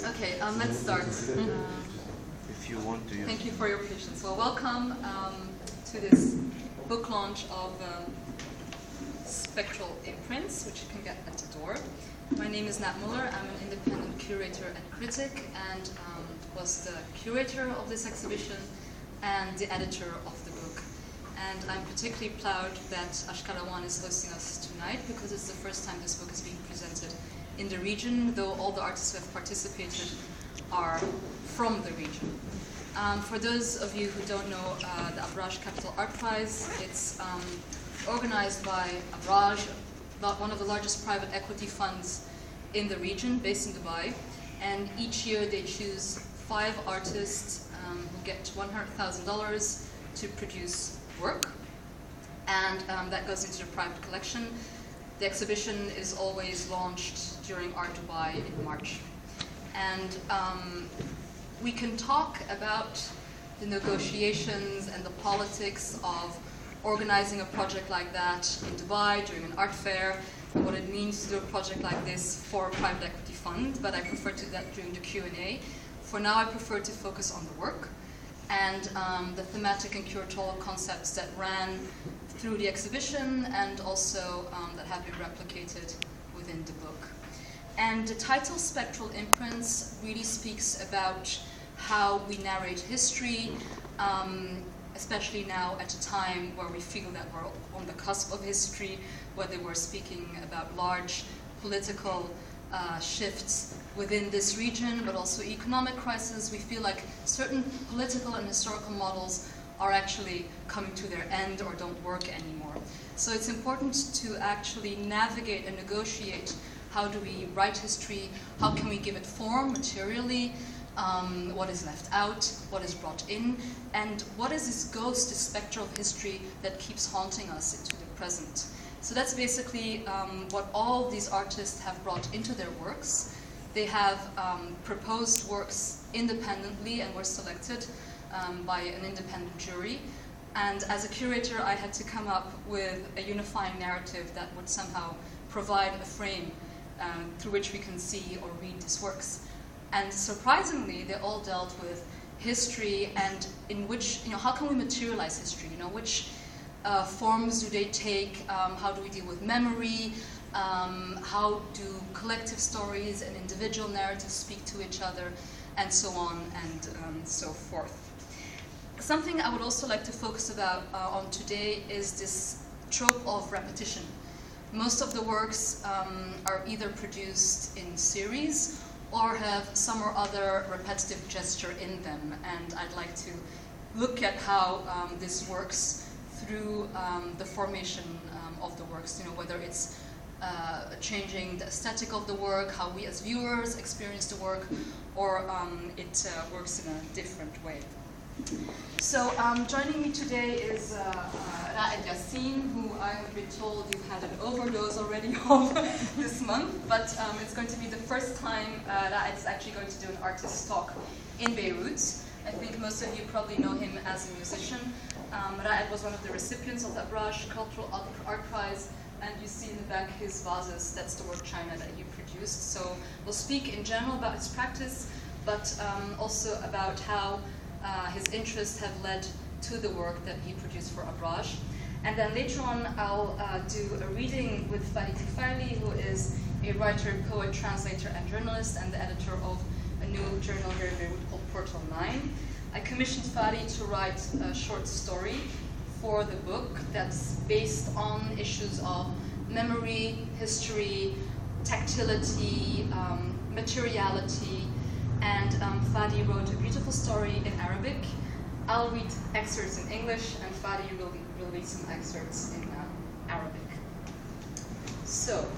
Okay, let's start. If you want to. Thank you for your patience. Well, welcome to this book launch of Spectral Imprints, which you can get at the door. My name is Muller. I'm an independent curator and critic, and was the curator of this exhibition and the editor of the book. And I'm particularly proud that Ashkal Alwan is hosting us tonight because it's the first time this book is being presented in the region, though all the artists who have participated are from the region. For those of you who don't know the Abraj Capital Art Prize, it's organized by Abraj, one of the largest private equity funds in the region, based in Dubai. And each year they choose 5 artists who get $100,000 to produce work. And that goes into the private collection. The exhibition is always launched during Art Dubai in March. And we can talk about the negotiations and the politics of organizing a project like that in Dubai during an art fair, and what it means to do a project like this for a private equity fund, but I prefer to do that during the Q&A. For now, I prefer to focus on the work and the thematic and curatorial concepts that ran through the exhibition and also that have been replicated within the book. And the title Spectral Imprints really speaks about how we narrate history, especially now at a time where we feel that we're on the cusp of history, whether we're speaking about large political shifts within this region, but also economic crisis. We feel like certain political and historical models are actually coming to their end or don't work anymore. So it's important to actually navigate and negotiate how do we write history, how can we give it form materially, what is left out, what is brought in, and what is this ghost, this spectre of history that keeps haunting us into the present. So that's basically what all these artists have brought into their works. They have proposed works independently and were selected by an independent jury. And as a curator, I had to come up with a unifying narrative that would somehow provide a frame through which we can see or read these works. And surprisingly, they all dealt with history and in which, how can we materialize history? Which forms do they take? How do we deal with memory? How do collective stories and individual narratives speak to each other? And so on and so forth. Something I would also like to focus on today is this trope of repetition. Most of the works are either produced in series or have some or other repetitive gesture in them. And I'd like to look at how this works through the formation of the works, whether it's changing the aesthetic of the work, how we as viewers experience the work, or it works in a different way. So joining me today is Raed Yassin, who I have been told you've had an overdose already of this month, but it's going to be the first time Raed is actually going to do an artist talk in Beirut. I think most of you probably know him as a musician. Raed was one of the recipients of the Abraj Cultural Art Prize, and you see in the back his vases. That's the work China that he produced. So we'll speak in general about his practice, but also about how his interests have led to the work that he produced for Abraj. And then later on, I'll do a reading with Fadi Tufayli, who is a writer, poet, translator, and journalist, and the editor of a new journal here in Beirut called Portal 9. I commissioned Fadi to write a short story for the book that's based on issues of memory, history, tactility, materiality, and Fadi wrote a beautiful story in Arabic. I'll read excerpts in English, and Fadi will read some excerpts in Arabic. So,